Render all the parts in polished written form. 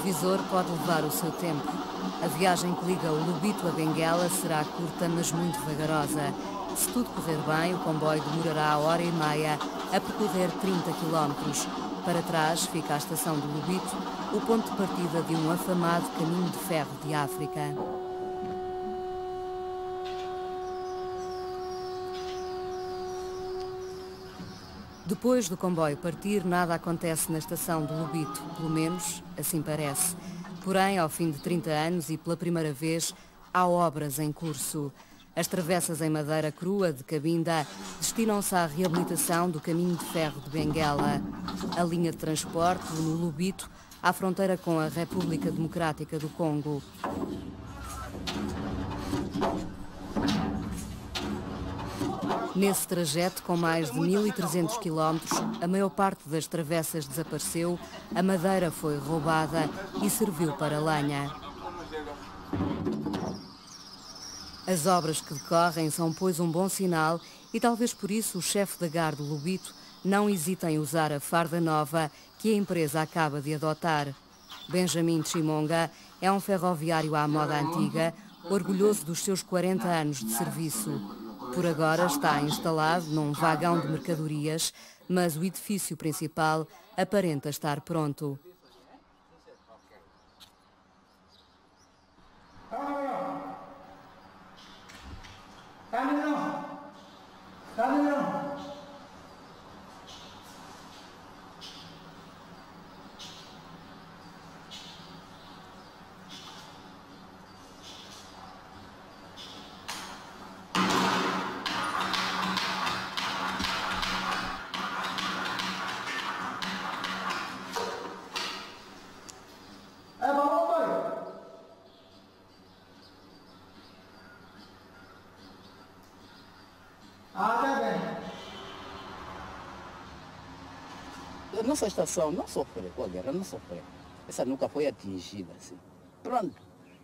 retrovisor pode levar o seu tempo. A viagem que liga o Lobito a Benguela será curta, mas muito vagarosa. Se tudo correr bem, o comboio demorará 1h30 a percorrer 30 quilómetros. Para trás fica a estação do Lobito, o ponto de partida de um afamado caminho de ferro de África. Depois do comboio partir, nada acontece na estação do Lobito, pelo menos assim parece. Porém, ao fim de 30 anos e pela primeira vez, há obras em curso. As travessas em madeira crua de Cabinda destinam-se à reabilitação do caminho de ferro de Benguela. A linha de transporte no Lobito, à fronteira com a República Democrática do Congo. Nesse trajeto, com mais de 1.300 quilómetros, a maior parte das travessas desapareceu, a madeira foi roubada e serviu para lenha. As obras que decorrem são, pois, um bom sinal e talvez por isso o chefe da GAR do Lobito não hesita em usar a farda nova que a empresa acaba de adotar. Benjamin Chimonga é um ferroviário à moda antiga, orgulhoso dos seus 40 anos de serviço. Por agora está instalado num vagão de mercadorias, mas o edifício principal aparenta estar pronto. A nossa estação não sofreu com a guerra, não sofreu. Essa nunca foi atingida, assim. Pronto,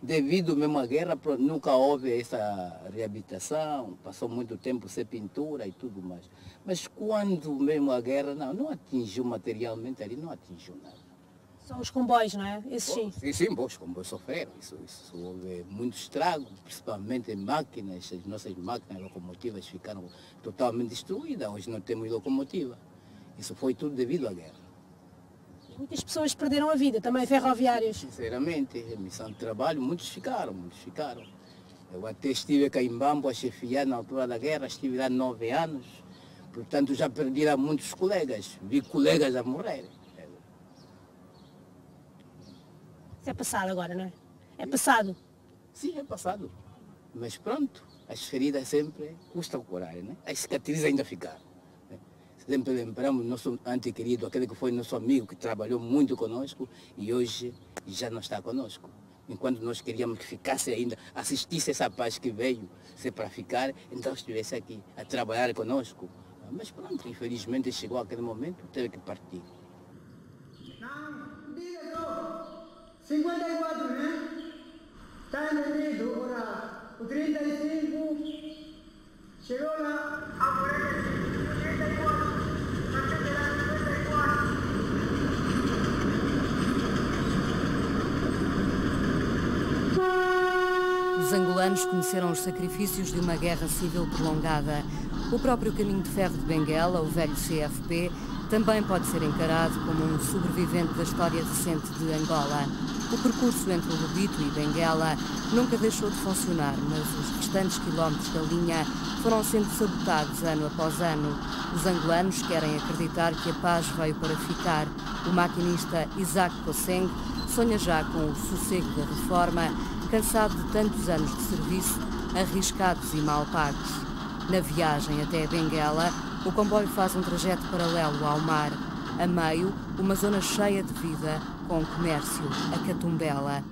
devido mesmo à guerra, pronto, nunca houve essa reabilitação, passou muito tempo sem pintura e tudo mais. Mas quando mesmo a guerra, não atingiu materialmente ali, não atingiu nada. São os comboios, não é? Esses sim. Sim, os comboios sofreram. Isso houve muito estrago, principalmente em máquinas. As nossas máquinas locomotivas ficaram totalmente destruídas. Hoje não temos locomotiva. Isso foi tudo devido à guerra. Muitas pessoas perderam a vida, também ferroviários. Sinceramente, em missão de trabalho, muitos ficaram. Eu até estive aqui em Bambo a chefiar na altura da guerra, estive lá 9 anos. Portanto, já perdi lá muitos colegas. Vi colegas a morrer. Isso é passado agora, não é? É passado. Sim, é passado. Mas pronto, as feridas sempre custam curar, né? As cicatrizes ainda ficaram. Sempre lembramos nosso antequerido, aquele que foi nosso amigo, que trabalhou muito conosco e hoje já não está conosco. Enquanto nós queríamos que ficasse ainda, assistisse essa paz que veio, se para ficar, então estivesse aqui a trabalhar conosco. Mas pronto, infelizmente chegou aquele momento, teve que partir. Não, diga só, 54, né? Está entendido, ora, o 35 chegou lá a 45, 34. Os angolanos conheceram os sacrifícios de uma guerra civil prolongada. O próprio caminho de ferro de Benguela, o velho CFP, também pode ser encarado como um sobrevivente da história recente de Angola. O percurso entre o Lobito e Benguela nunca deixou de funcionar, mas os restantes quilómetros da linha foram sendo sabotados ano após ano. Os angolanos querem acreditar que a paz veio para ficar. O maquinista Isaac Kosseng sonha já com o sossego da reforma, cansado de tantos anos de serviço, arriscados e mal pagos. Na viagem até Benguela, o comboio faz um trajeto paralelo ao mar. A meio, uma zona cheia de vida, com comércio, a Catumbela.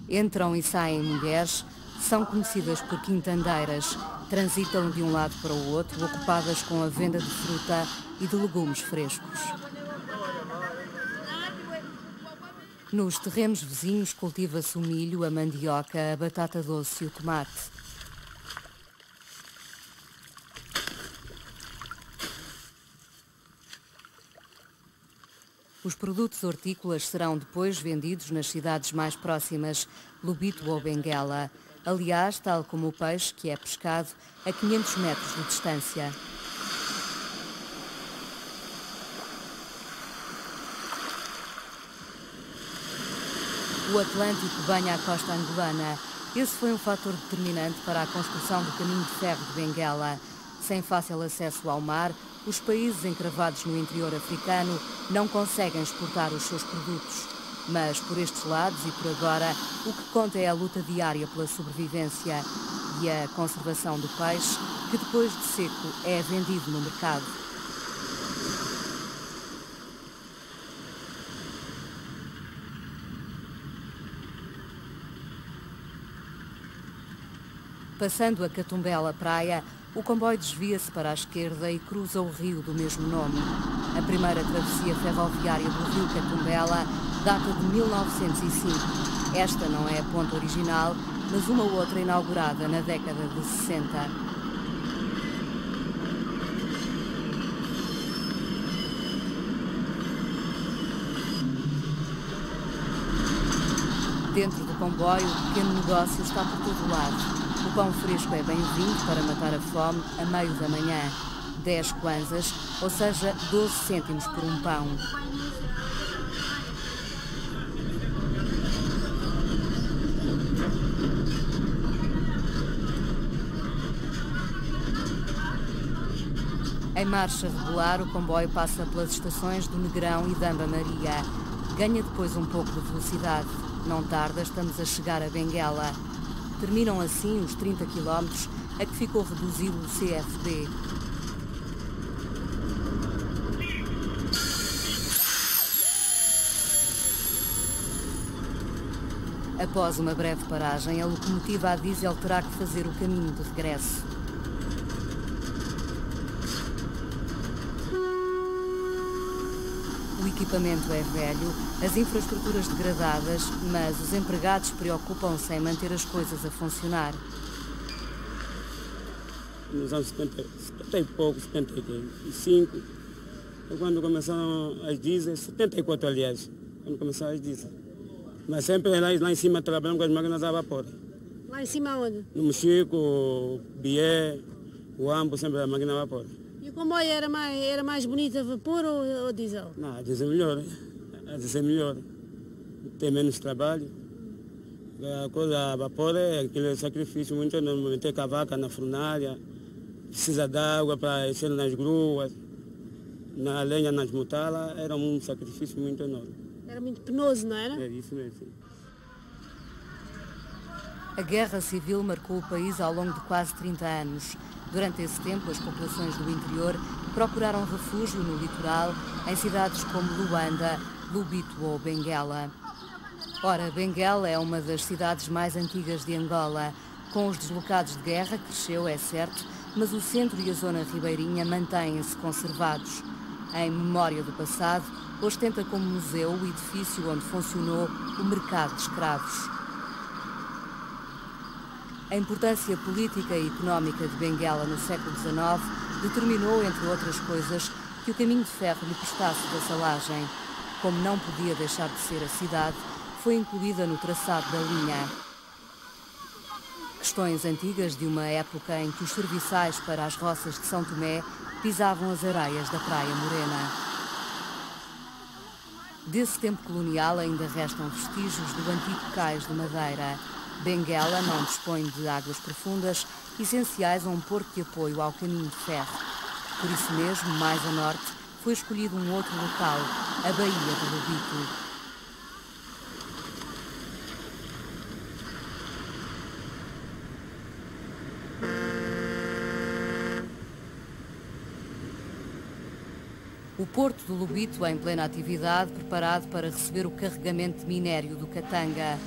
Entram e saem mulheres, são conhecidas por quintandeiras, transitam de um lado para o outro, ocupadas com a venda de fruta e de legumes frescos. Nos terrenos vizinhos cultiva-se o milho, a mandioca, a batata doce e o tomate. Os produtos hortícolas serão depois vendidos nas cidades mais próximas, Lobito ou Benguela. Aliás, tal como o peixe, que é pescado a 500 metros de distância. O Atlântico banha a costa angolana. Esse foi um fator determinante para a construção do caminho de ferro de Benguela. Sem fácil acesso ao mar, os países encravados no interior africano não conseguem exportar os seus produtos. Mas por estes lados e por agora, o que conta é a luta diária pela sobrevivência e a conservação do peixe, que depois de seco é vendido no mercado. Passando a Catumbela Praia, o comboio desvia-se para a esquerda e cruza o rio do mesmo nome. A primeira travessia ferroviária do rio Catumbela data de 1905. Esta não é a ponte original, mas uma outra inaugurada na década de 60. Dentro do comboio, o pequeno negócio está por todo lado. O pão fresco é bem-vindo para matar a fome a meio da manhã. 10 kwanzas, ou seja, 12 cêntimos por um pão. Em marcha regular, o comboio passa pelas estações do Negrão e Damba Maria. Ganha depois um pouco de velocidade. Não tarda, estamos a chegar a Benguela. Terminam assim os 30 quilómetros a que ficou reduzido o CFB. Após uma breve paragem, a locomotiva a diesel terá que fazer o caminho de regresso. O equipamento é velho, as infraestruturas degradadas, mas os empregados preocupam-se em manter as coisas a funcionar. Nos anos 70 e pouco, 75, quando começaram as diesel, 74 aliás, quando começaram as diesel. Mas sempre lá em cima trabalhamos com as máquinas a vapor. Lá em cima onde? No Mochico, Bié, o Ambo, sempre a máquina a vapor. E o comboio era mais bonito a vapor ou diesel? Não, a diesel é melhor, a diesel é melhor. Tem menos trabalho. A coisa a vapor é aquele sacrifício muito enorme. Meter cavaca na fornalha, precisa de água para encher nas gruas, na lenha nas mutalas, era um sacrifício muito enorme. Era muito penoso, não era? É isso mesmo. A Guerra Civil marcou o país ao longo de quase 30 anos. Durante esse tempo, as populações do interior procuraram refúgio no litoral, em cidades como Luanda, Lobito ou Benguela. Ora, Benguela é uma das cidades mais antigas de Angola. Com os deslocados de guerra, cresceu, é certo, mas o centro e a zona ribeirinha mantêm-se conservados. Em memória do passado, ostenta como museu o edifício onde funcionou o mercado de escravos. A importância política e económica de Benguela no século XIX determinou, entre outras coisas, que o caminho de ferro lhe prestasse vassalagem. Como não podia deixar de ser a cidade, foi incluída no traçado da linha. Questões antigas de uma época em que os serviçais para as roças de São Tomé pisavam as areias da Praia Morena. Desse tempo colonial ainda restam vestígios do antigo cais de madeira. Benguela não dispõe de águas profundas, essenciais a um porto de apoio ao caminho de ferro. Por isso mesmo, mais a norte, foi escolhido um outro local, a Baía do Lobito. O porto do Lobito, em plena atividade, preparado para receber o carregamento de minério do Katanga.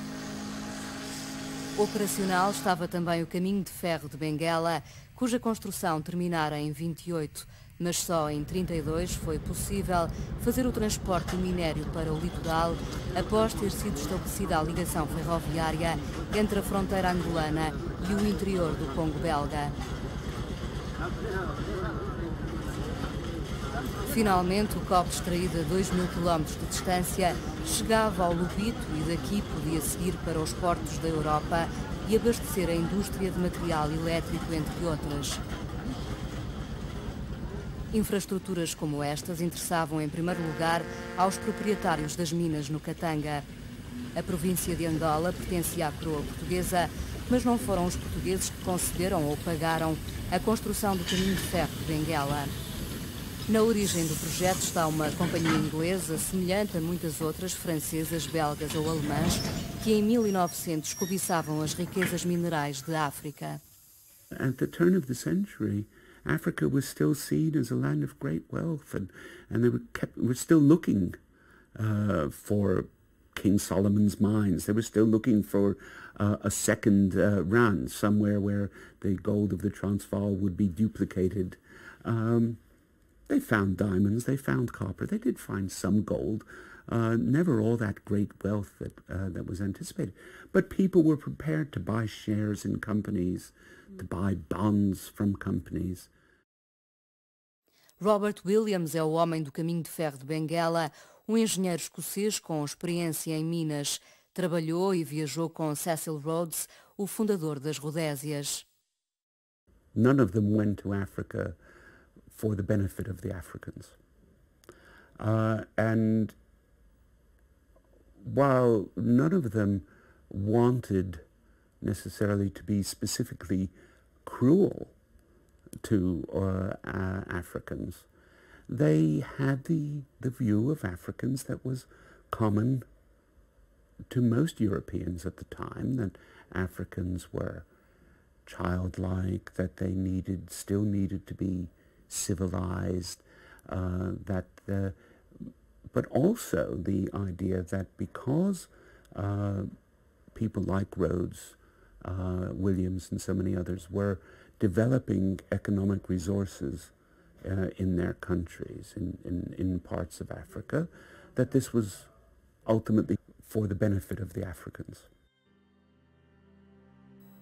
Operacional estava também o caminho de ferro de Benguela, cuja construção terminara em 28, mas só em 32 foi possível fazer o transporte de minério para o litoral após ter sido estabelecida a ligação ferroviária entre a fronteira angolana e o interior do Congo belga. Finalmente, o cobre extraído a 2.000 km de distância chegava ao Lobito e daqui podia seguir para os portos da Europa e abastecer a indústria de material elétrico, entre outras. Infraestruturas como estas interessavam em primeiro lugar aos proprietários das minas no Katanga. A província de Angola pertencia à coroa portuguesa, mas não foram os portugueses que concederam ou pagaram a construção do caminho de ferro de Benguela. Na origem do projeto está uma companhia inglesa, semelhante a muitas outras francesas, belgas ou alemãs, que em 1900 cobiçavam as riquezas minerais de África. At the turn of the century, Africa was still seen as a land of great wealth, and they were still looking for King Solomon's mines. They were still looking for a second run, somewhere where the gold of the Transvaal would be duplicated. They found diamonds, they found copper, they did find some gold, never all that great wealth that was anticipated. But people were prepared to buy shares in companies, to buy bonds from companies. Robert Williams é o homem do caminho de ferro de Benguela, um engenheiro escocês com experiência em minas. Trabalhou e viajou com Cecil Rhodes, o fundador das Rodésias. None of them went to Africa for the benefit of the Africans. And while none of them wanted necessarily to be specifically cruel to Africans, they had the view of Africans that was common to most Europeans at the time, that Africans were childlike, that they still needed to be civilized, but also the idea that because people like Rhodes, Williams and so many others were developing economic resources in their countries, in parts of Africa, that this was ultimately for the benefit of the Africans.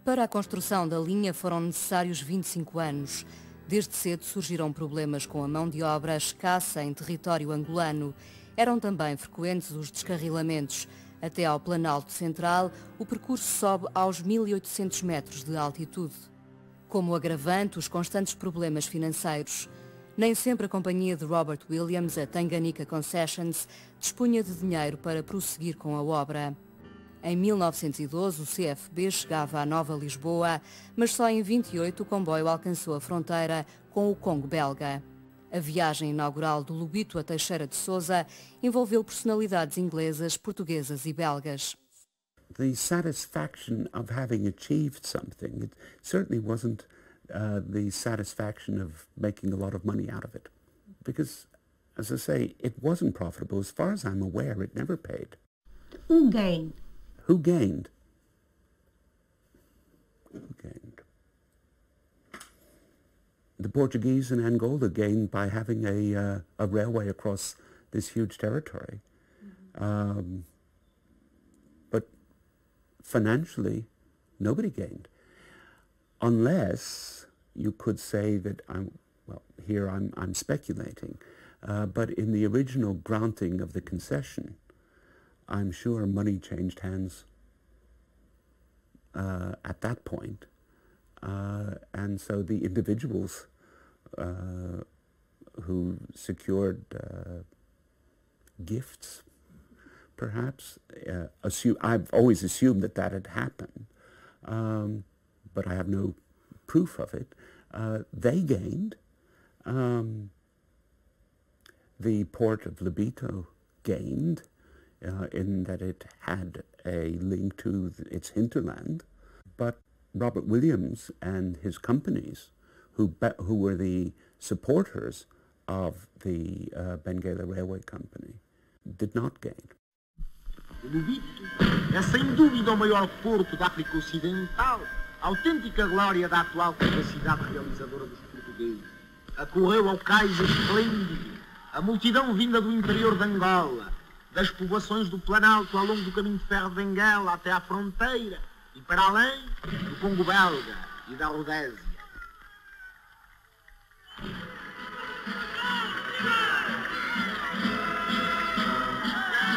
Para a construção da linha foram necessários 25 anos. Desde cedo surgiram problemas com a mão de obra escassa em território angolano. Eram também frequentes os descarrilamentos. Até ao Planalto Central, o percurso sobe aos 1.800 metros de altitude. Como agravante, os constantes problemas financeiros. Nem sempre a companhia de Robert Williams, a Tanganyika Concessions, dispunha de dinheiro para prosseguir com a obra. Em 1912, o CFB chegava à Nova Lisboa, mas só em 28 o comboio alcançou a fronteira com o Congo belga. A viagem inaugural do Lobito a Teixeira de Sousa envolveu personalidades inglesas, portuguesas e belgas. The satisfaction of having achieved something, it certainly wasn't the satisfaction of making a lot of money out of it. Because, as I say, it wasn't profitable. As far as I'm aware, it never paid. Who gained? Who gained? Who gained? The Portuguese in Angola gained by having a railway across this huge territory. But financially, nobody gained. Unless you could say that, I'm speculating, but in the original granting of the concession, I'm sure money changed hands at that point. And so the individuals who secured gifts, perhaps, I've always assumed that had happened, but I have no proof of it. They gained. The port of Lobito gained in that it had a link to its hinterland, but Robert Williams and his companies, who were the supporters of the Benguela Railway Company, did not gain. O Lobito é sem dúvida o maior porto da África Ocidental, a autêntica glória da atual capacidade realizadora dos portugueses. Acorreu ao cais esplêndido a multidão vinda do interior de Angola, das povoações do Planalto ao longo do caminho de ferro de Benguela até à fronteira e para além do Congo belga e da Rodésia.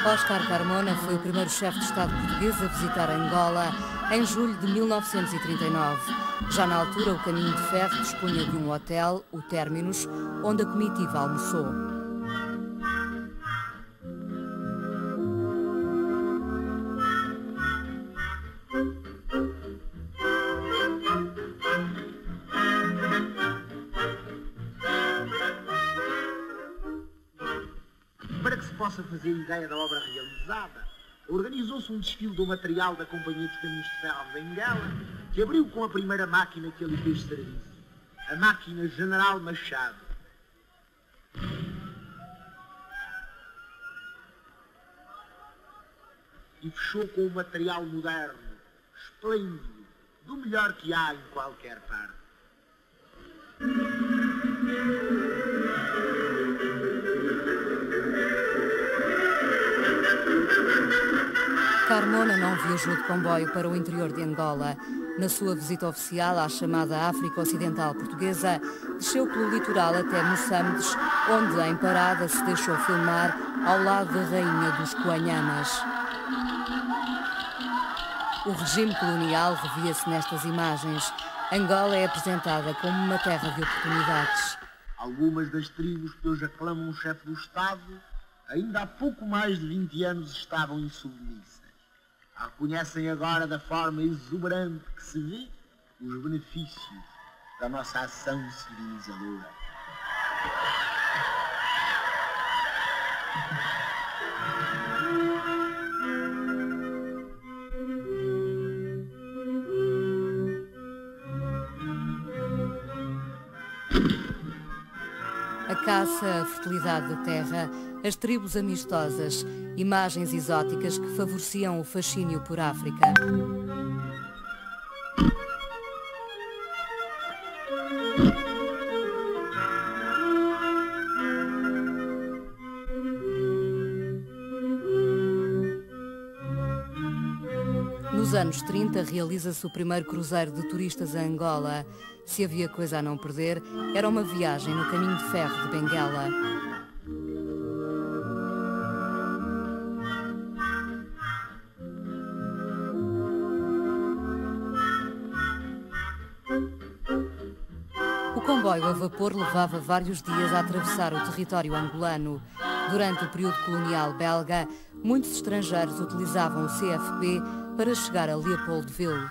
Oscar Carmona foi o primeiro chefe de Estado português a visitar Angola em julho de 1939. Já na altura, o caminho de ferro dispunha de um hotel, o Terminus, onde a comitiva almoçou. Para que se possa fazer ideia da obra realizada, organizou-se um desfile do material da Companhia dos Caminhos de Ferro de Benguela, que abriu com a primeira máquina que ali fez serviço, a máquina General Machado. E fechou com um material moderno, esplêndido, do melhor que há em qualquer parte. Carmona não viajou de comboio para o interior de Angola. Na sua visita oficial à chamada África Ocidental Portuguesa, desceu pelo litoral até Moçambique, onde, em parada, se deixou filmar ao lado da rainha dos Coanhamas. O regime colonial revia-se nestas imagens. Angola é apresentada como uma terra de oportunidades. Algumas das tribos que hoje aclamam o chefe do Estado, ainda há pouco mais de 20 anos estavam insubmissas. Reconhecem agora da forma exuberante que se vê os benefícios da nossa ação civilizadora. A caça, a fertilidade da terra, as tribos amistosas, imagens exóticas que favoreciam o fascínio por África. Nos anos 30 realiza-se o primeiro cruzeiro de turistas a Angola. Se havia coisa a não perder, era uma viagem no caminho de ferro de Benguela. O comboio a vapor levava vários dias a atravessar o território angolano. Durante o período colonial belga, muitos estrangeiros utilizavam o CFP para chegar a Leopoldville.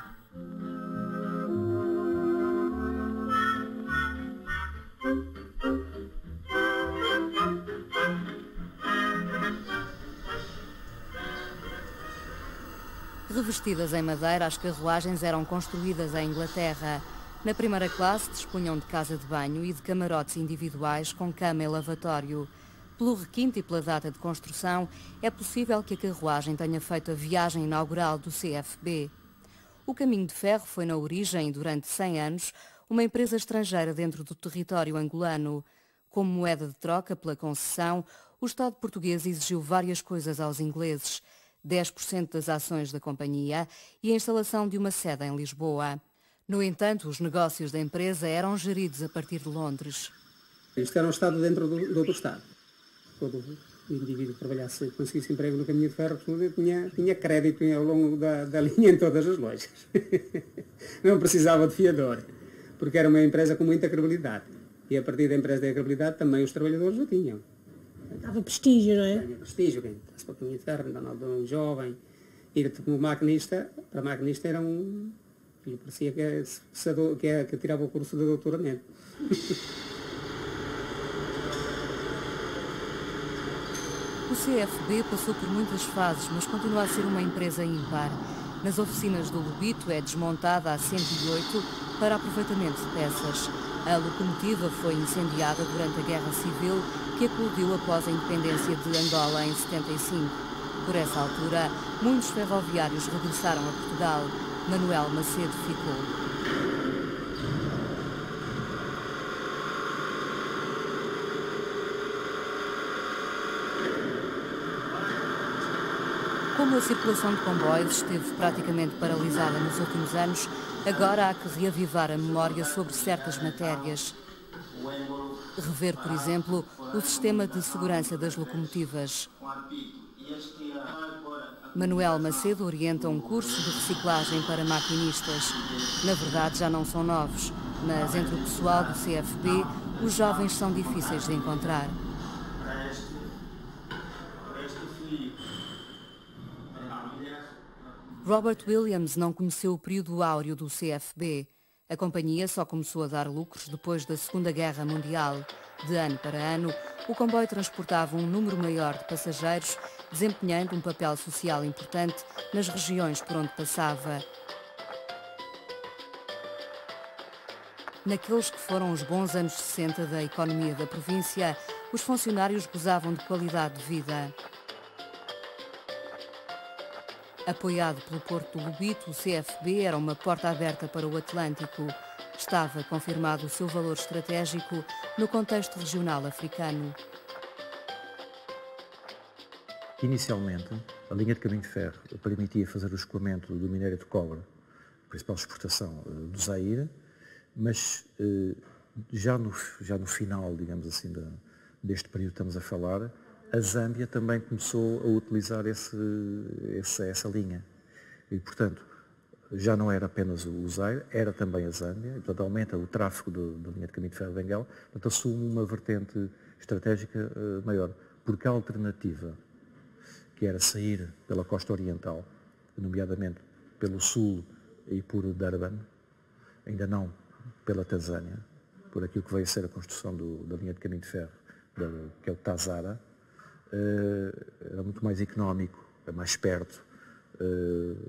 Revestidas em madeira, as carruagens eram construídas em Inglaterra. Na primeira classe dispunham de casa de banho e de camarotes individuais com cama e lavatório. Pelo requinte e pela data de construção, é possível que a carruagem tenha feito a viagem inaugural do CFB. O caminho de ferro foi na origem, durante 100 anos, uma empresa estrangeira dentro do território angolano. Como moeda de troca pela concessão, o Estado português exigiu várias coisas aos ingleses: 10% das ações da companhia e a instalação de uma sede em Lisboa. No entanto, os negócios da empresa eram geridos a partir de Londres. Isto era um Estado dentro do outro Estado. Todo o indivíduo que trabalhasse, conseguisse emprego no caminho de ferro, tinha crédito ao longo da linha em todas as lojas. Não precisava de fiador, porque era uma empresa com muita credibilidade. E a partir da empresa da credibilidade também os trabalhadores o tinham. Dava prestígio, não é? Tinha prestígio, quem entrasse para o caminho de ferro, de um jovem, ir como maquinista, para maquinista era um... parecia que tirava o curso de doutoramento. O CFB passou por muitas fases, mas continua a ser uma empresa ímpar. Nas oficinas do Lobito é desmontada a 108 para aproveitamento de peças. A locomotiva foi incendiada durante a Guerra Civil, que eclodiu após a independência de Angola em 75. Por essa altura, muitos ferroviários regressaram a Portugal. Manuel Macedo ficou. Como a circulação de comboios esteve praticamente paralisada nos últimos anos, agora há que reavivar a memória sobre certas matérias. Rever, por exemplo, o sistema de segurança das locomotivas. Manuel Macedo orienta um curso de reciclagem para maquinistas. Na verdade, já não são novos, mas entre o pessoal do CFB, os jovens são difíceis de encontrar. Robert Williams não conheceu o período áureo do CFB. A companhia só começou a dar lucros depois da Segunda Guerra Mundial. De ano para ano, o comboio transportava um número maior de passageiros, desempenhando um papel social importante nas regiões por onde passava. Naqueles que foram os bons anos 60 da economia da província, os funcionários gozavam de qualidade de vida. Apoiado pelo Porto do Lobito, o CFB era uma porta aberta para o Atlântico. Estava confirmado o seu valor estratégico no contexto regional africano. Inicialmente, a linha de caminho de ferro permitia fazer o escoamento do minério de cobre, principal exportação do Zaire, mas já no final, digamos assim, deste período que estamos a falar, a Zâmbia também começou a utilizar essa linha. E, portanto, já não era apenas o Zaire, era também a Zâmbia, e, portanto, aumenta o tráfego da linha de caminho de ferro de Benguela, portanto, assume uma vertente estratégica maior, porque a alternativa, que era sair pela costa oriental, nomeadamente pelo sul e por Durban, ainda não pela Tanzânia, por aquilo que veio a ser a construção da linha de caminho de ferro, que é o Tazara, era muito mais económico, é mais perto,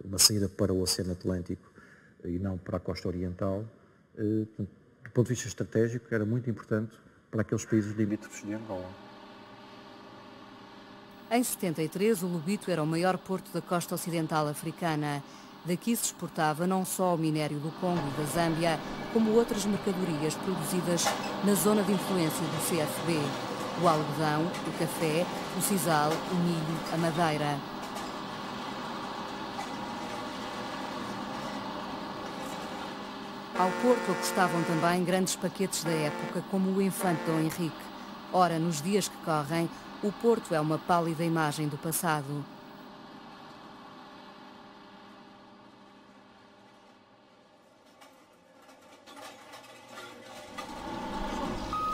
uma saída para o Oceano Atlântico e não para a costa oriental. Do ponto de vista estratégico, era muito importante para aqueles países limítrofes de Angola. Em 73, o Lobito era o maior porto da costa ocidental africana. Daqui se exportava não só o minério do Congo e da Zâmbia, como outras mercadorias produzidas na zona de influência do CFB. O algodão, o café, o sisal, o milho, a madeira. Ao porto acostavam também grandes paquetes da época, como o Infante Dom Henrique. Ora, nos dias que correm, o porto é uma pálida imagem do passado.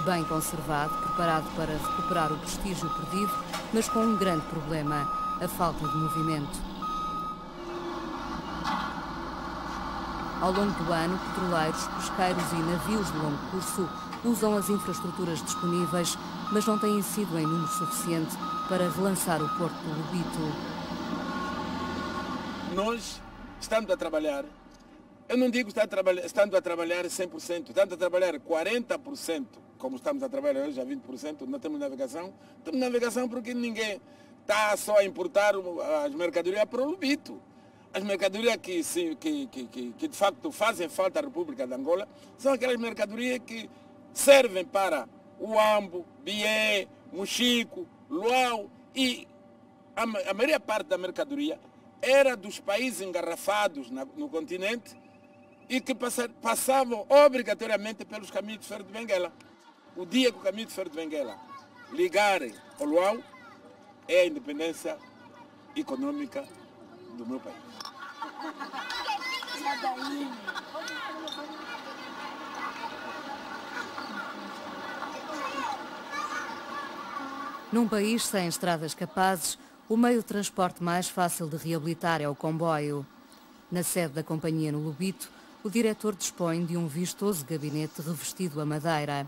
Bem conservado, preparado para recuperar o prestígio perdido, mas com um grande problema, a falta de movimento. Ao longo do ano, petroleiros, pesqueiros e navios de longo curso usam as infraestruturas disponíveis, mas não têm sido em número suficiente para relançar o porto do Lobito. Nós estamos a trabalhar, eu não digo estando a trabalhar 100%, estamos a trabalhar 40%, como estamos a trabalhar hoje, a 20%, não temos navegação. Temos navegação porque ninguém está só a importar as mercadorias para o Lobito. As mercadorias que de facto fazem falta à República de Angola são aquelas mercadorias que servem para o Ambo, Bié, Mochico, Luau, e a maior parte da mercadoria era dos países engarrafados no continente e que passavam obrigatoriamente pelos caminhos de ferro de Benguela. O dia que o caminho de ferro de Benguela ligar ao Luau é a independência econômica do meu país. Num país sem estradas capazes, o meio de transporte mais fácil de reabilitar é o comboio. Na sede da companhia no Lobito, o diretor dispõe de um vistoso gabinete revestido a madeira.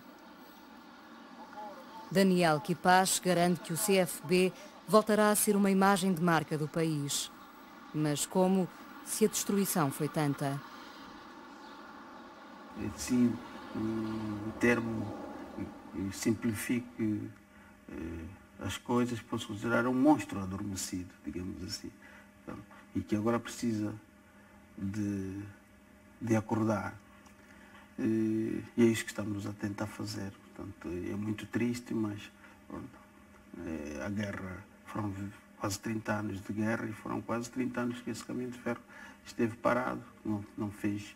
Daniel Kipaz garante que o CFB voltará a ser uma imagem de marca do país. Mas como, se a destruição foi tanta? Sim, um termo simplifique as coisas, posso considerar um monstro adormecido, digamos assim, e que agora precisa de acordar. E é isso que estamos a tentar fazer. Portanto, é muito triste, mas a guerra, foram quase 30 anos de guerra e foram quase 30 anos que esse caminho de ferro esteve parado, não fez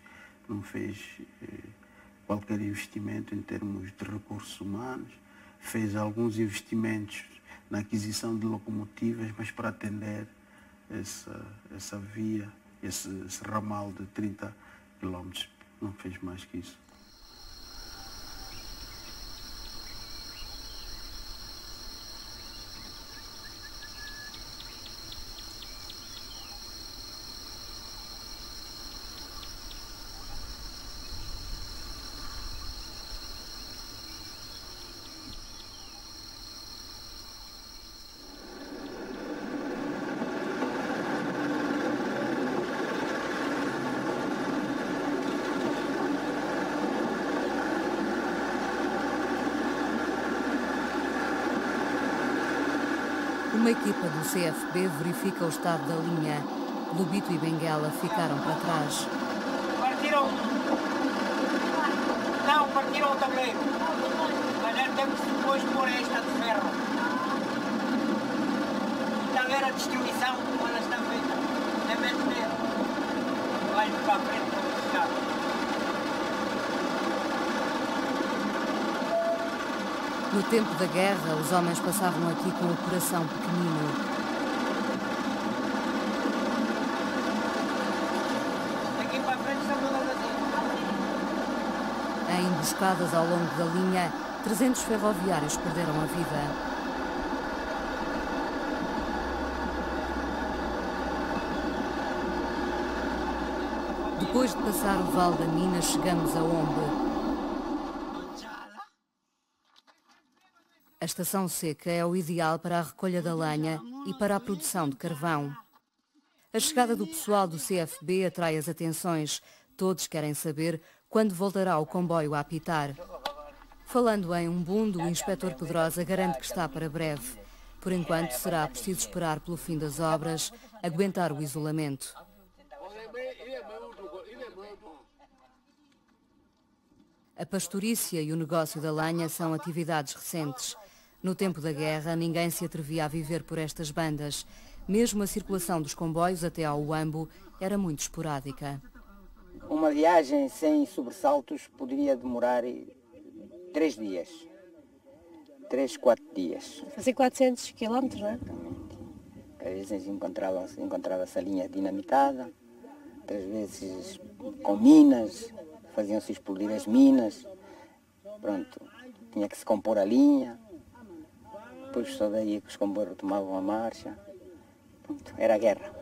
qualquer investimento em termos de recursos humanos, fez alguns investimentos na aquisição de locomotivas, mas para atender essa via, esse ramal de 30 km. Não fez mais que isso. Uma equipa do CFB verifica o estado da linha. Lobito e Benguela ficaram para trás. Partiram. Não, partiram o tabuleiro. Mas já temos que depois pôr esta de ferro. Está a ver a destruição como ela está feita. É menos mesmo. Vai para a frente para o chegar. No tempo da guerra, os homens passavam aqui com o coração pequenino. Aqui para a frente estão todas assim. Em emboscadas ao longo da linha, 300 ferroviários perderam a vida. Depois de passar o Vale da Mina, chegamos a Ombe. A estação seca é o ideal para a recolha da lenha e para a produção de carvão. A chegada do pessoal do CFB atrai as atenções. Todos querem saber quando voltará o comboio a apitar. Falando em Umbundo, o inspetor Pedrosa garante que está para breve. Por enquanto, será preciso esperar pelo fim das obras, aguentar o isolamento. A pastorícia e o negócio da lenha são atividades recentes. No tempo da guerra, ninguém se atrevia a viver por estas bandas. Mesmo a circulação dos comboios até ao Uambo era muito esporádica. Uma viagem sem sobressaltos poderia demorar 3 dias. 3, 4 dias. Fazer 400 km, não é? Exatamente. Às vezes encontrava-se a linha dinamitada, outras vezes com minas, faziam-se explodir as minas. Pronto, tinha que se compor a linha. Depois só daí que os comboios retomavam a marcha. Pronto, era a guerra.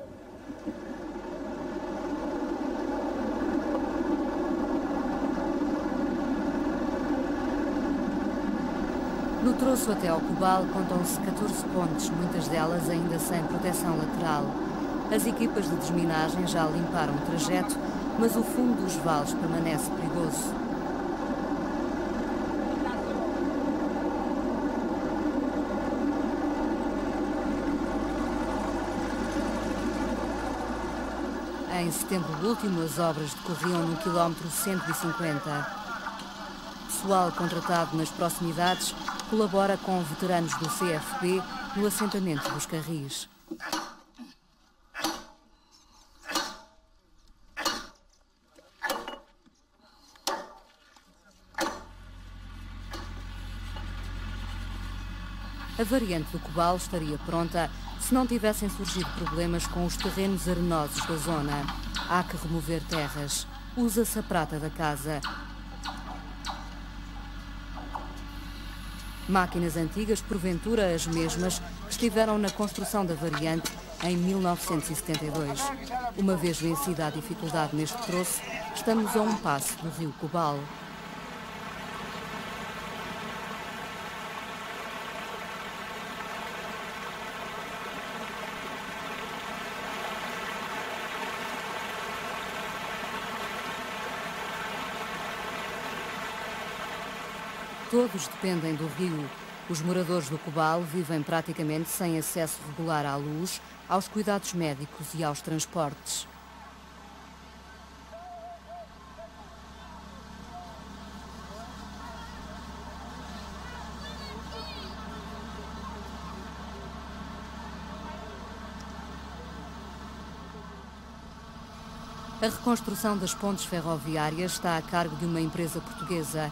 No troço até ao Cobal contam-se 14 pontes, muitas delas ainda sem proteção lateral. As equipas de desminagem já limparam o trajeto, mas o fundo dos vales permanece perigoso. Em setembro último, as obras decorriam no quilómetro 150. Pessoal contratado nas proximidades colabora com veteranos do CFB no assentamento dos Carris. A variante do Cobal estaria pronta se não tivessem surgido problemas com os terrenos arenosos da zona. Há que remover terras. Usa-se a prata da casa. Máquinas antigas, porventura as mesmas que estiveram na construção da variante em 1972. Uma vez vencida a dificuldade neste troço, estamos a um passo do rio Cobal. Todos dependem do rio. Os moradores do Cobal vivem praticamente sem acesso regular à luz, aos cuidados médicos e aos transportes. A reconstrução das pontes ferroviárias está a cargo de uma empresa portuguesa.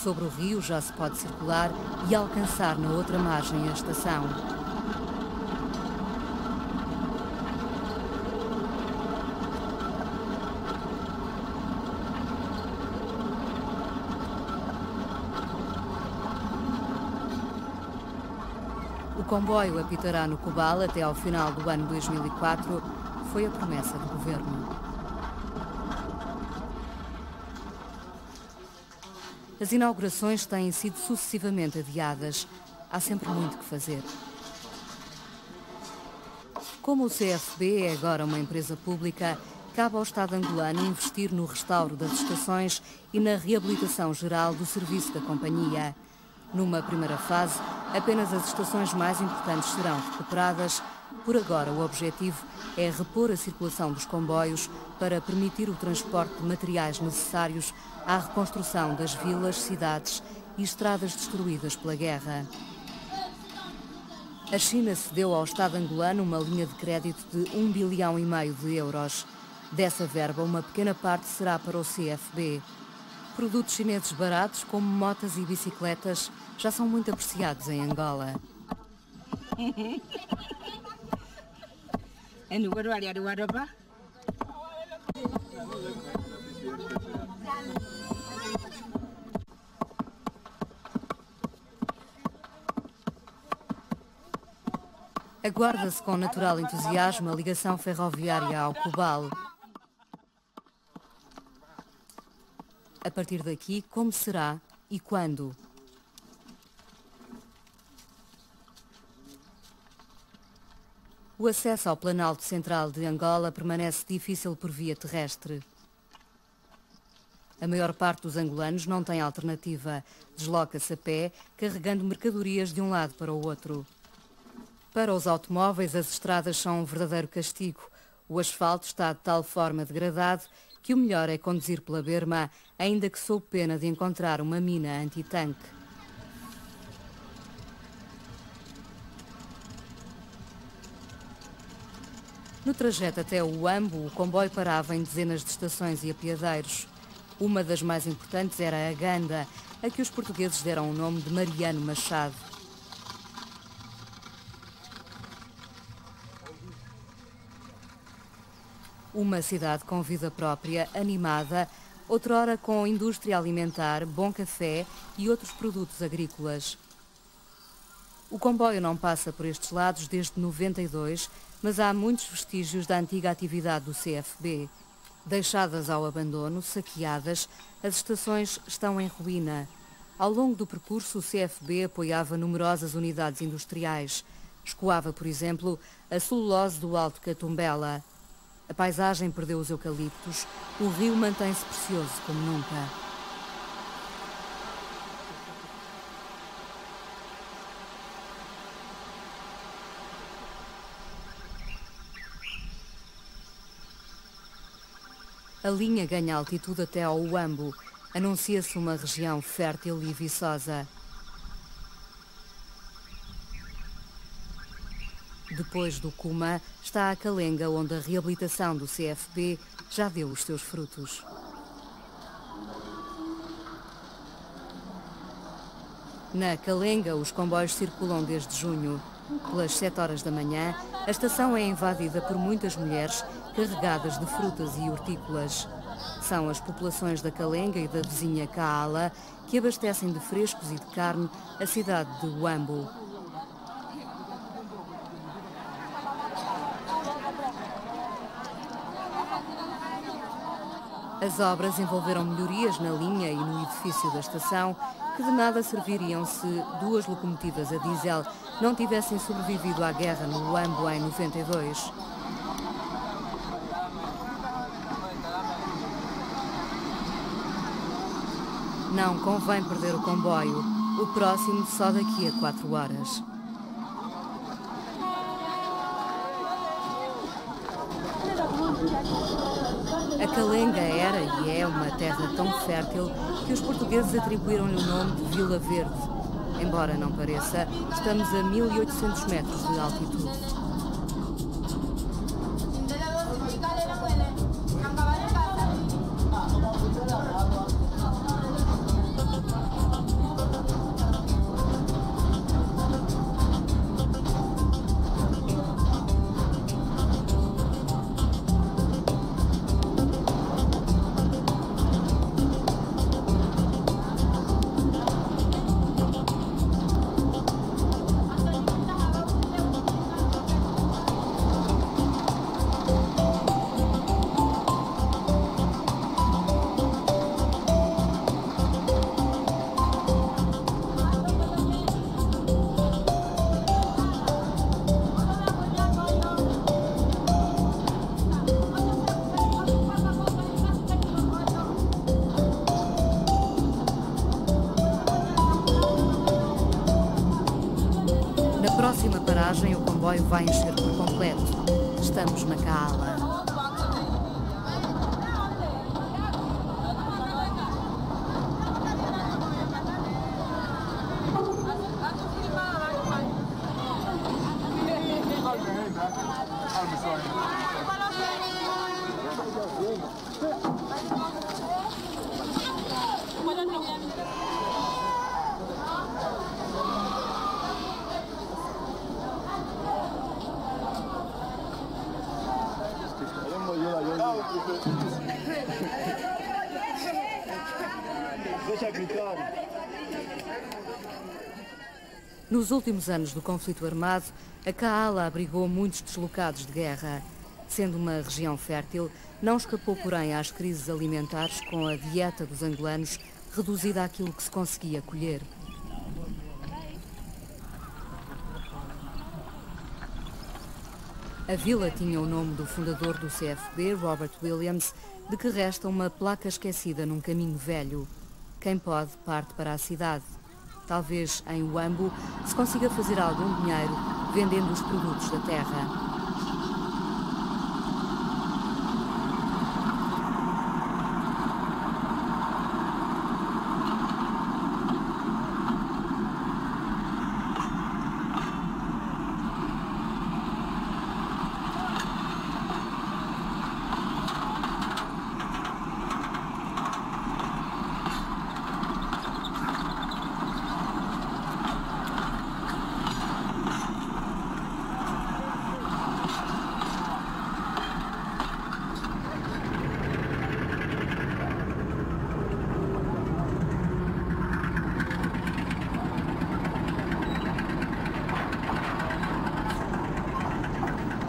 Sobre o rio já se pode circular e alcançar na outra margem a estação. O comboio apitará no Cobal até ao final do ano 2004, foi a promessa do governo. As inaugurações têm sido sucessivamente adiadas. Há sempre muito que fazer. Como o CFB é agora uma empresa pública, cabe ao Estado angolano investir no restauro das estações e na reabilitação geral do serviço da companhia. Numa primeira fase, apenas as estações mais importantes serão recuperadas. Por agora, o objetivo é repor a circulação dos comboios para permitir o transporte de materiais necessários à reconstrução das vilas, cidades e estradas destruídas pela guerra. A China cedeu ao Estado angolano uma linha de crédito de 1,5 bilhão de euros. Dessa verba, uma pequena parte será para o CFB. Produtos chineses baratos, como motas e bicicletas, já são muito apreciados em Angola. Aguarda-se com natural entusiasmo a ligação ferroviária ao Cobal. A partir daqui, como será e quando? O acesso ao Planalto Central de Angola permanece difícil por via terrestre. A maior parte dos angolanos não tem alternativa. Desloca-se a pé, carregando mercadorias de um lado para o outro. Para os automóveis, as estradas são um verdadeiro castigo. O asfalto está de tal forma degradado que o melhor é conduzir pela berma, ainda que sob pena de encontrar uma mina anti-tanque. No trajeto até o Uambo, o comboio parava em dezenas de estações e apiadeiros. Uma das mais importantes era a Ganda, a que os portugueses deram o nome de Mariano Machado. Uma cidade com vida própria, animada, outrora com indústria alimentar, bom café e outros produtos agrícolas. O comboio não passa por estes lados desde 92, mas há muitos vestígios da antiga atividade do CFB. Deixadas ao abandono, saqueadas, as estações estão em ruína. Ao longo do percurso, o CFB apoiava numerosas unidades industriais. Escoava, por exemplo, a celulose do Alto Catumbela. A paisagem perdeu os eucaliptos, o rio mantém-se precioso como nunca. A linha ganha altitude até ao Uambo. Anuncia-se uma região fértil e viçosa. Depois do Cuma, está a Calenga, onde a reabilitação do CFB já deu os seus frutos. Na Calenga, os comboios circulam desde junho. Pelas 7 horas da manhã, a estação é invadida por muitas mulheres carregadas de frutas e hortícolas. São as populações da Calenga e da vizinha Kaala que abastecem de frescos e de carne a cidade de Uambo. As obras envolveram melhorias na linha e no edifício da estação, que de nada serviriam se 2 locomotivas a diesel não tivessem sobrevivido à guerra no Uambo em 92. Não convém perder o comboio. O próximo só daqui a 4 horas. A Calenga era e é uma terra tão fértil que os portugueses atribuíram-lhe o nome de Vila Verde. Embora não pareça, estamos a 1800 metros de altitude. próxima paragem, o comboio vai encher por completo. Estamos na Kaala. Nos últimos anos do conflito armado, a Kaala abrigou muitos deslocados de guerra. Sendo uma região fértil, não escapou, porém, às crises alimentares com a dieta dos angolanos reduzida àquilo que se conseguia colher. A vila tinha o nome do fundador do CFB, Robert Williams, de que resta uma placa esquecida num caminho velho. Quem pode parte para a cidade. Talvez em Uambo se consiga fazer algum dinheiro vendendo os produtos da terra.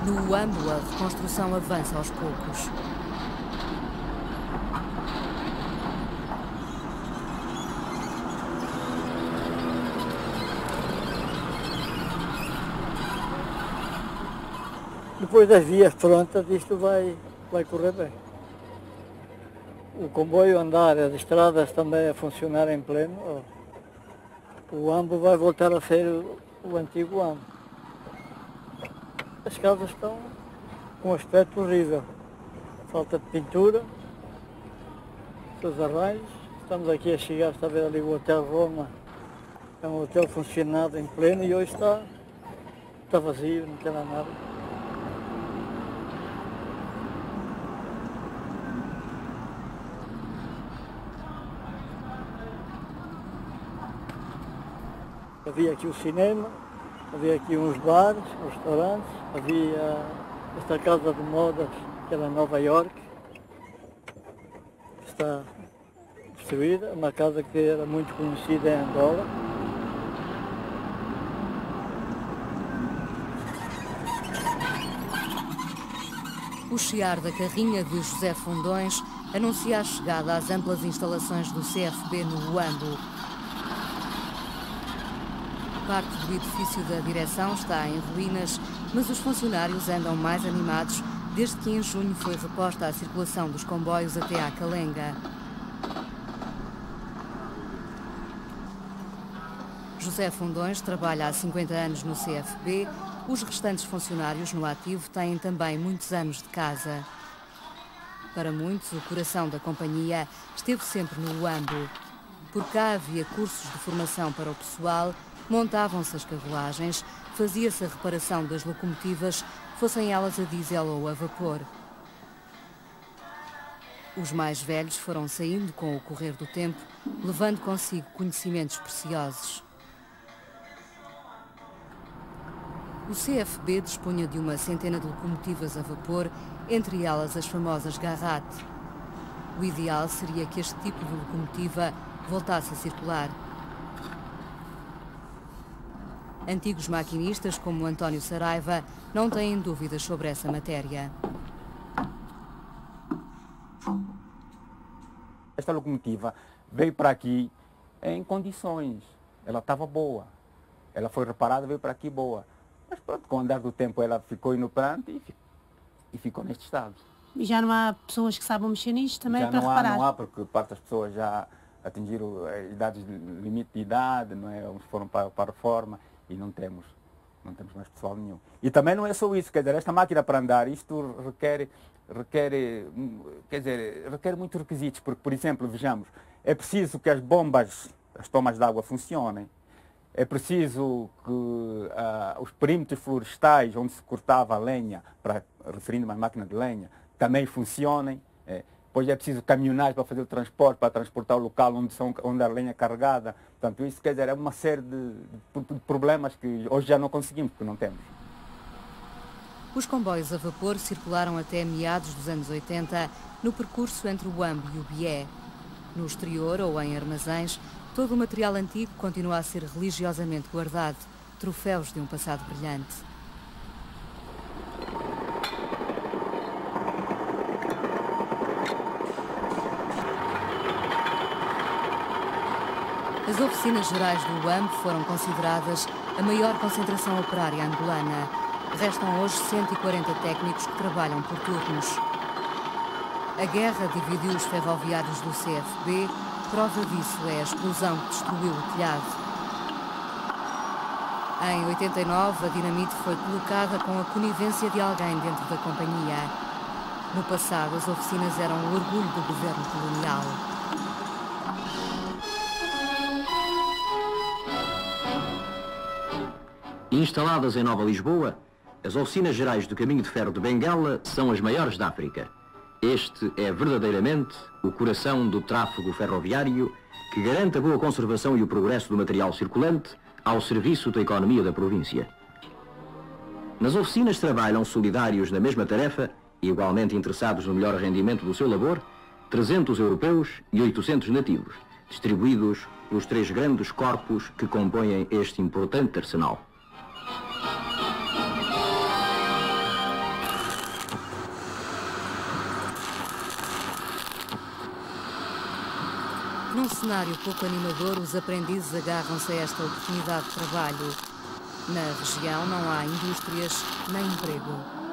No Uambo, a reconstrução avança aos poucos. Depois das vias prontas, isto vai correr bem. O comboio andar, as estradas também a funcionar em pleno, o Uambo vai voltar a ser o antigo Uambo. As casas estão com um aspecto horrível. Falta de pintura, seus arranjos. Estamos aqui a chegar, está a ver ali o Hotel Roma. É um hotel funcionado em pleno e hoje está vazio, não tem lá nada. Havia aqui o cinema, havia aqui uns bares, restaurantes, havia esta casa de modas, que era Nova York, que está destruída, uma casa que era muito conhecida em Angola. O chiar da carrinha de José Fundões anuncia a chegada às amplas instalações do CFB no Uambo. Parte do edifício da direção está em ruínas, mas os funcionários andam mais animados desde que em junho foi reposta a circulação dos comboios até à Calenga. José Fundões trabalha há 50 anos no CFB. Os restantes funcionários no ativo têm também muitos anos de casa. Para muitos, o coração da companhia esteve sempre no Uambo. Por cá havia cursos de formação para o pessoal, montavam-se as carruagens, fazia-se a reparação das locomotivas, fossem elas a diesel ou a vapor. Os mais velhos foram saindo com o correr do tempo, levando consigo conhecimentos preciosos. O CFB dispunha de uma centena de locomotivas a vapor, entre elas as famosas Garrat. O ideal seria que este tipo de locomotiva voltasse a circular. Antigos maquinistas, como António Saraiva, não têm dúvidas sobre essa matéria. Esta locomotiva veio para aqui em condições. Ela estava boa. Ela foi reparada, veio para aqui boa. Mas pronto, com o andar do tempo ela ficou inoperante e ficou neste estado. E já não há pessoas que sabem mexer nisto também para reparar? Já não há, porque parte das pessoas já atingiram idades, limite de idade, não é? Uns foram para a reforma e não temos Não temos mais pessoal nenhum. E também não é só isso, quer dizer, esta máquina para andar, isto requer muitos requisitos, porque, por exemplo, vejamos, é preciso que as bombas, as tomas de água funcionem, é preciso que os perímetros florestais onde se cortava a lenha, referindo-me à máquina de lenha, também funcionem. Depois é preciso caminhonais para fazer o transporte, para transportar o local onde a lenha é carregada. Portanto, isso quer dizer, é uma série de problemas que hoje já não conseguimos, porque não temos. Os comboios a vapor circularam até meados dos anos 80 no percurso entre o Huambo e o Bié. No exterior ou em armazéns, todo o material antigo continua a ser religiosamente guardado, troféus de um passado brilhante. As oficinas gerais do UAM foram consideradas a maior concentração operária angolana. Restam hoje 140 técnicos que trabalham por turnos. A guerra dividiu os ferroviários do CFB. Prova disso é a explosão que destruiu o telhado. Em 89, a dinamite foi colocada com a conivência de alguém dentro da companhia. No passado, as oficinas eram o orgulho do governo colonial. Instaladas em Nova Lisboa, as oficinas gerais do Caminho de Ferro de Benguela são as maiores da África. Este é verdadeiramente o coração do tráfego ferroviário que garante a boa conservação e o progresso do material circulante ao serviço da economia da província. Nas oficinas trabalham solidários na mesma tarefa e igualmente interessados no melhor rendimento do seu labor, 300 europeus e 800 nativos, distribuídos pelos 3 grandes corpos que compõem este importante arsenal. Num cenário pouco animador, os aprendizes agarram-se a esta oportunidade de trabalho. Na região não há indústrias nem emprego.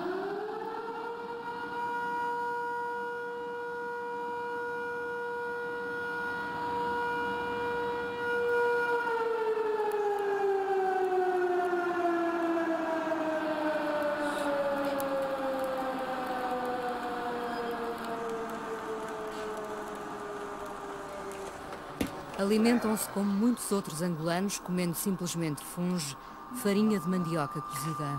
Alimentam-se como muitos outros angolanos, comendo simplesmente funge, farinha de mandioca cozida.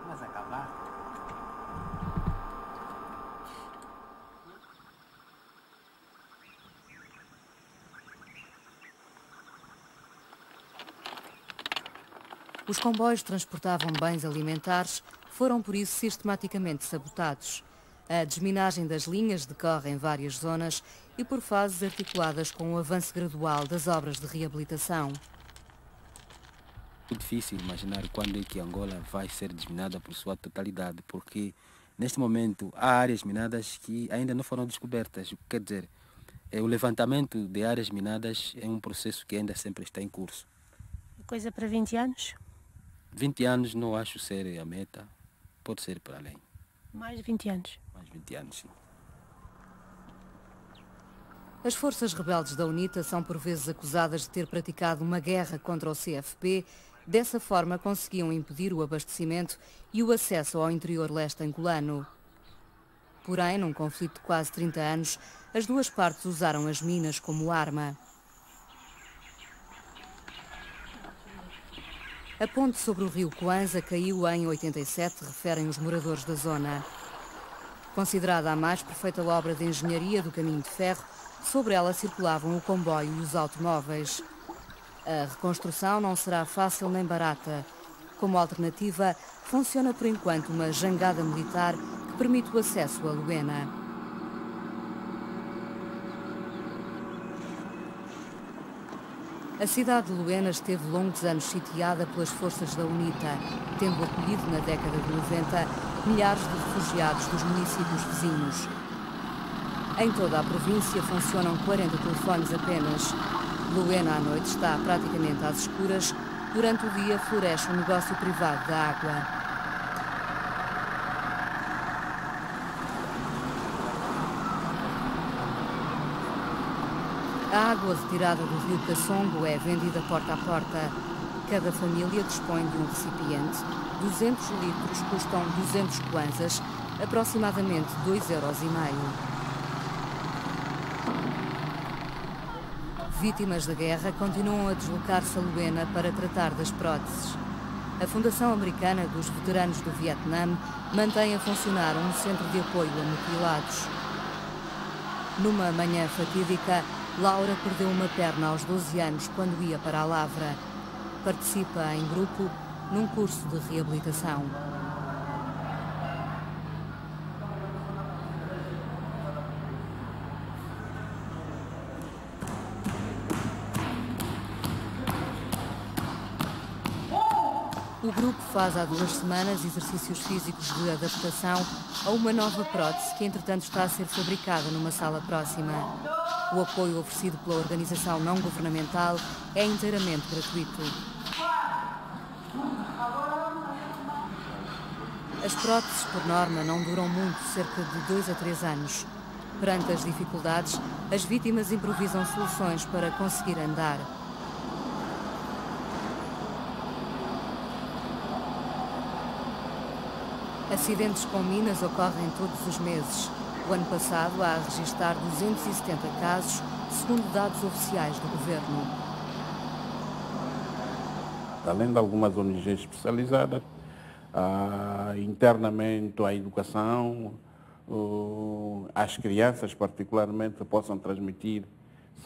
Vamos acabar. Os comboios transportavam bens alimentares, foram por isso sistematicamente sabotados. A desminagem das linhas decorre em várias zonas e por fases articuladas com o avanço gradual das obras de reabilitação. É difícil imaginar quando é que Angola vai ser desminada por sua totalidade, porque neste momento há áreas minadas que ainda não foram descobertas. Quer dizer, o levantamento de áreas minadas é um processo que ainda sempre está em curso. Coisa para 20 anos? 20 anos não acho ser a meta. Pode ser para além. Mais de 20 anos? Mais de 20 anos, sim. As forças rebeldes da UNITA são por vezes acusadas de ter praticado uma guerra contra o CFP. Dessa forma conseguiam impedir o abastecimento e o acesso ao interior leste angolano. Porém, num conflito de quase 30 anos, as duas partes usaram as minas como arma. A ponte sobre o rio Coanza caiu em 87, referem os moradores da zona. Considerada a mais perfeita obra de engenharia do Caminho de Ferro, sobre ela circulavam o comboio e os automóveis. A reconstrução não será fácil nem barata. Como alternativa, funciona por enquanto uma jangada militar que permite o acesso a Luena. A cidade de Luena esteve longos anos sitiada pelas forças da UNITA, tendo acolhido na década de 90 milhares de refugiados dos municípios vizinhos. Em toda a província funcionam 40 telefones apenas. Luena à noite está praticamente às escuras, durante o dia floresce o negócio privado da água. A água retirada do rio Kassongo é vendida porta a porta. Cada família dispõe de um recipiente. 200 litros custam 200 kwanzas, aproximadamente 2,5 euros. Vítimas da guerra continuam a deslocar-se a Luena para tratar das próteses. A Fundação Americana dos Veteranos do Vietnã mantém a funcionar um centro de apoio a mutilados. Numa manhã fatídica, Laura perdeu uma perna aos 12 anos quando ia para a lavra. Participa em grupo num curso de reabilitação. O grupo faz há 2 semanas exercícios físicos de adaptação a uma nova prótese que, entretanto, está a ser fabricada numa sala próxima. O apoio oferecido pela organização não governamental é inteiramente gratuito. As próteses, por norma, não duram muito, cerca de 2 a 3 anos. Perante as dificuldades, as vítimas improvisam soluções para conseguir andar. Acidentes com minas ocorrem todos os meses. O ano passado há a registrar 270 casos, segundo dados oficiais do governo. Além de algumas ONGs especializadas, internamente a educação, as crianças particularmente possam transmitir,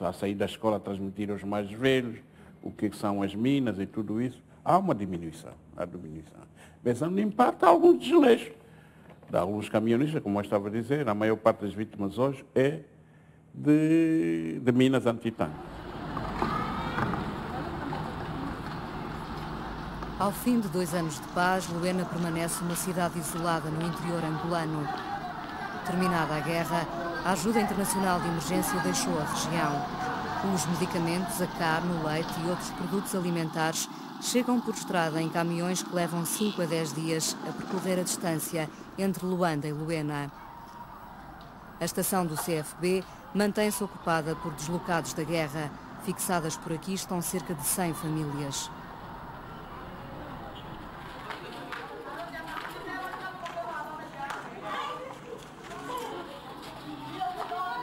a sair da escola, transmitir aos mais velhos o que são as minas e tudo isso, há uma diminuição. Pensando no impacto, há alguns desleixos. De alguns camionistas, como eu estava a dizer, a maior parte das vítimas hoje é de minas antitanque. Ao fim de 2 anos de paz, Luena permanece uma cidade isolada no interior angolano. Terminada a guerra, a ajuda internacional de emergência deixou a região. Os medicamentos, a carne, o leite e outros produtos alimentares chegam por estrada em caminhões que levam 5 a 10 dias a percorrer a distância entre Luanda e Luena. A estação do CFB mantém-se ocupada por deslocados da guerra. Fixadas por aqui estão cerca de 100 famílias.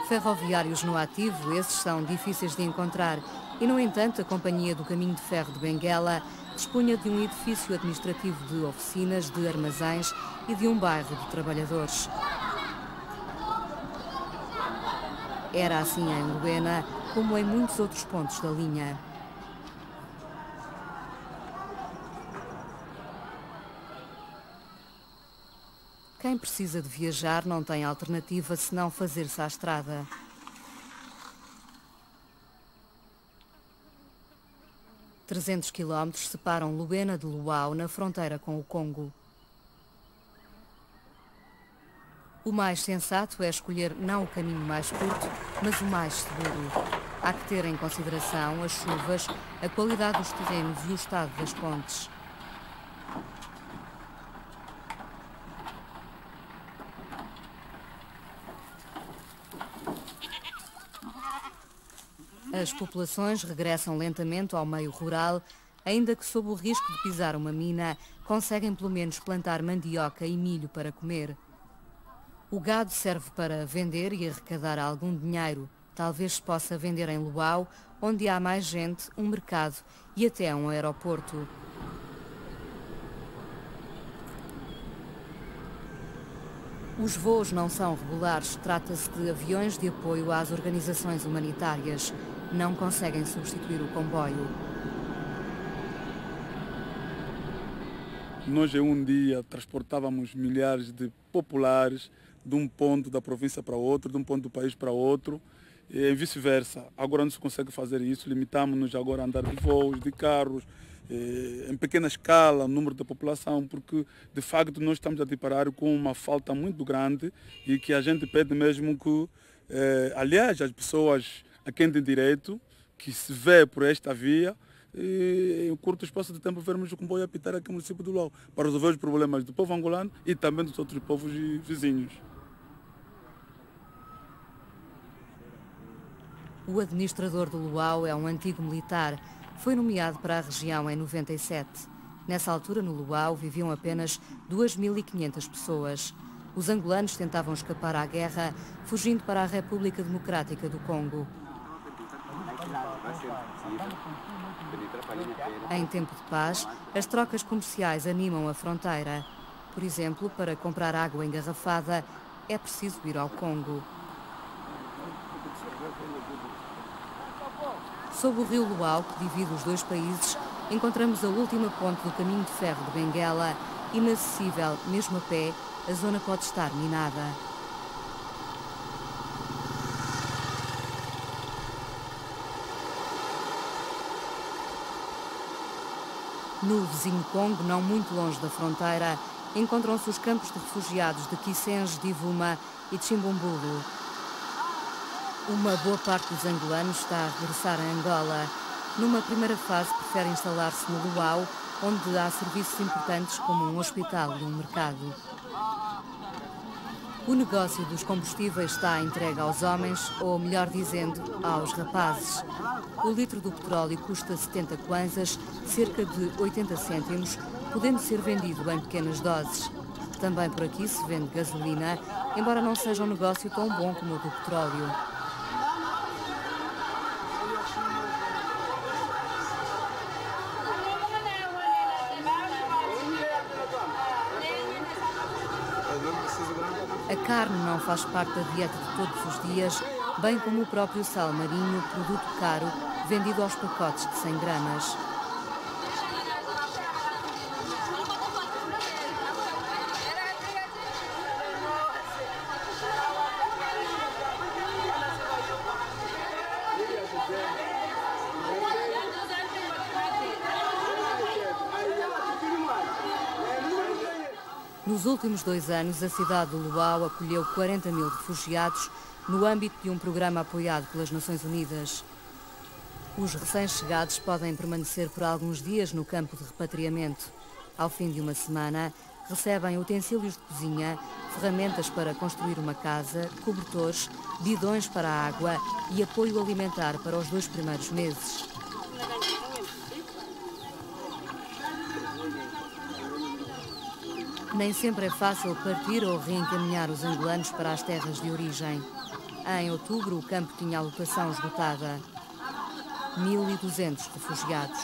Ferroviários no ativo, esses são difíceis de encontrar e, no entanto, a Companhia do Caminho de Ferro de Benguela dispunha de um edifício administrativo de oficinas, de armazéns e de um bairro de trabalhadores. Era assim em Luena, como em muitos outros pontos da linha. Quem precisa de viajar não tem alternativa senão fazer-se à estrada. – 300 quilómetros separam Luena de Luau, na fronteira com o Congo. O mais sensato é escolher não o caminho mais curto, mas o mais seguro. Há que ter em consideração as chuvas, a qualidade dos terrenos e o estado das pontes. As populações regressam lentamente ao meio rural, ainda que sob o risco de pisar uma mina, conseguem pelo menos plantar mandioca e milho para comer. O gado serve para vender e arrecadar algum dinheiro. Talvez se possa vender em Luau, onde há mais gente, um mercado e até um aeroporto. Os voos não são regulares, trata-se de aviões de apoio às organizações humanitárias. Não conseguem substituir o comboio. Nós, em um dia, transportávamos milhares de populares de um ponto da província para outro, de um ponto do país para outro, e vice-versa. Agora não se consegue fazer isso, limitamos-nos agora a andar de voos, de carros, em pequena escala, o número da população, porque de facto nós estamos a deparar com uma falta muito grande e que a gente pede mesmo que, aliás, as pessoas a quem tem direito, que se vê por esta via, e em um curto espaço de tempo vermos o comboio apitar aqui no município do Luau, para resolver os problemas do povo angolano e também dos outros povos vizinhos. O administrador do Luau é um antigo militar. Foi nomeado para a região em 97. Nessa altura, no Luau, viviam apenas 2.500 pessoas. Os angolanos tentavam escapar à guerra, fugindo para a República Democrática do Congo. Em tempo de paz, as trocas comerciais animam a fronteira. Por exemplo, para comprar água engarrafada, é preciso ir ao Congo. Sob o rio Luau, que divide os dois países, encontramos a última ponte do caminho de ferro de Benguela. Inacessível, mesmo a pé, a zona pode estar minada. No vizinho Congo, não muito longe da fronteira, encontram-se os campos de refugiados de Kisenge, Divuma e de Chimbombulu. Uma boa parte dos angolanos está a regressar a Angola. Numa primeira fase, prefere instalar-se no Luau, onde há serviços importantes como um hospital e um mercado. O negócio dos combustíveis está entregue aos homens, ou melhor dizendo, aos rapazes. O litro do petróleo custa 70 kwanzas, cerca de 80 cêntimos, podendo ser vendido em pequenas doses. Também por aqui se vende gasolina, embora não seja um negócio tão bom como o do petróleo. A carne não faz parte da dieta de todos os dias, bem como o próprio sal marinho, produto caro, vendido aos pacotes de 100 gramas. Nos últimos 2 anos, a cidade do Luau acolheu 40.000 refugiados no âmbito de um programa apoiado pelas Nações Unidas. Os recém-chegados podem permanecer por alguns dias no campo de repatriamento. Ao fim de uma semana, recebem utensílios de cozinha, ferramentas para construir uma casa, cobertores, bidões para a água e apoio alimentar para os 2 primeiros meses. Nem sempre é fácil partir ou reencaminhar os angolanos para as terras de origem. Em outubro, o campo tinha a lotação esgotada. 1.200 refugiados.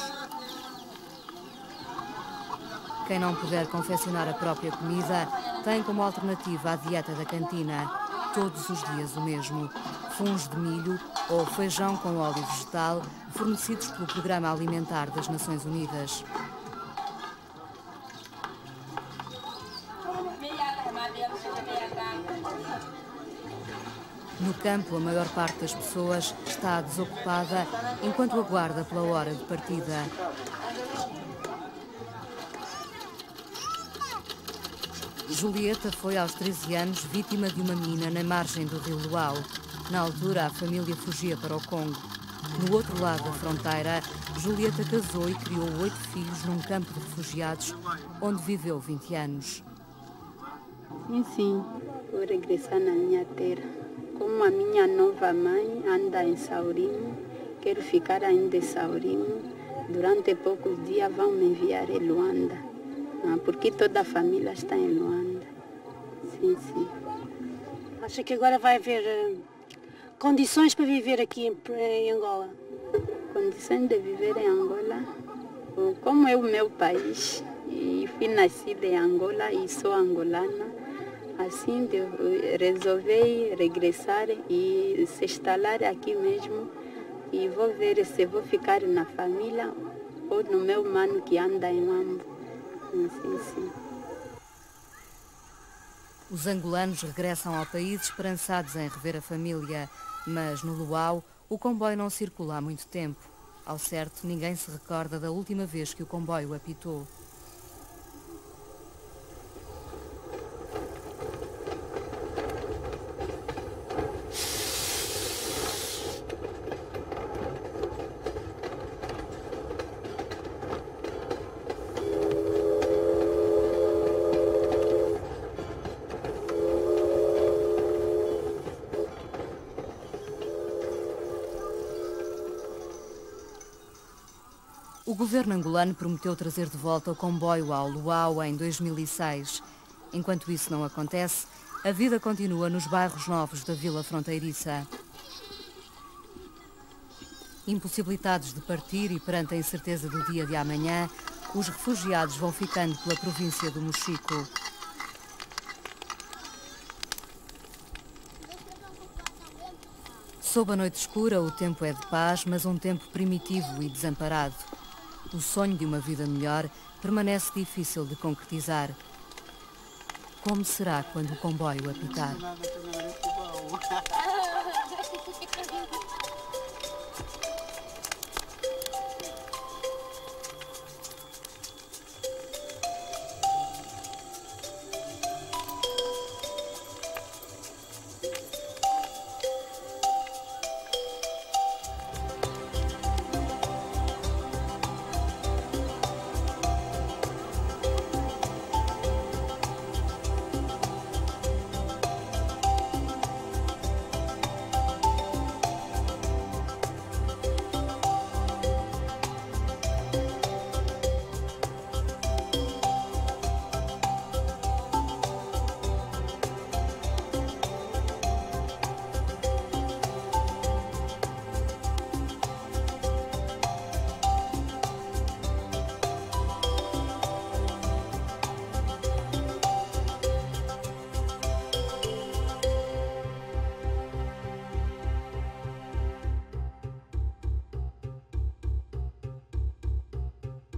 Quem não puder confeccionar a própria comida tem como alternativa a dieta da cantina. Todos os dias o mesmo. Funs de milho ou feijão com óleo vegetal fornecidos pelo Programa Alimentar das Nações Unidas. No campo, a maior parte das pessoas está desocupada enquanto aguarda pela hora de partida. Julieta foi aos 13 anos vítima de uma mina na margem do rio Luau. Na altura, a família fugia para o Congo. No outro lado da fronteira, Julieta casou e criou 8 filhos num campo de refugiados, onde viveu 20 anos. Sim, vou regressar na minha terra. Como a minha nova mãe anda em Saurimo, quero ficar ainda em Saurimo. Durante poucos dias vão me enviar em Luanda, porque toda a família está em Luanda. Sim, sim. Acha que agora vai haver condições para viver aqui em Angola? Condições de viver em Angola? Como é o meu país, e fui nascida em Angola e sou angolana, assim resolvi regressar e se instalar aqui mesmo e vou ver se vou ficar na família ou no meu mano que anda em Ambo. Sim, sim. Os angolanos regressam ao país esperançados em rever a família, mas no Luau o comboio não circula há muito tempo. Ao certo, ninguém se recorda da última vez que o comboio apitou. O governo angolano prometeu trazer de volta o comboio ao Luau em 2006. Enquanto isso não acontece, a vida continua nos bairros novos da vila fronteiriça. Impossibilitados de partir e perante a incerteza do dia de amanhã, os refugiados vão ficando pela província do Mochico. Sob a noite escura, o tempo é de paz, mas um tempo primitivo e desamparado. O sonho de uma vida melhor permanece difícil de concretizar. Como será quando o comboio apitar?